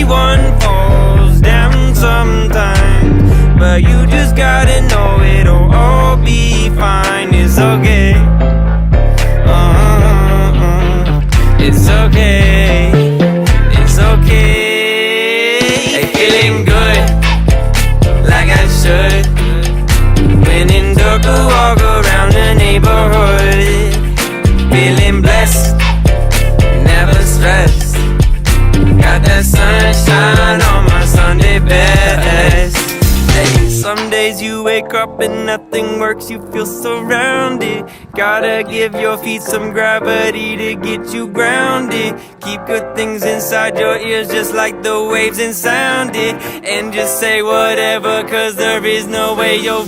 everyone falls down sometimes, but you just gotta know it'll all be fine. It's okay. It's okay. It's okay. Hey, feeling good, like I should. When in dark, walk around the neighborhood. Feeling blessed, never stressed. Got that sunshine on my Sunday best. Hey, some days you wake up and nothing works, you feel surrounded. Gotta give your feet some gravity to get you grounded. Keep good things inside your ears just like the waves and sound it. And just say whatever, cause there is no way you'll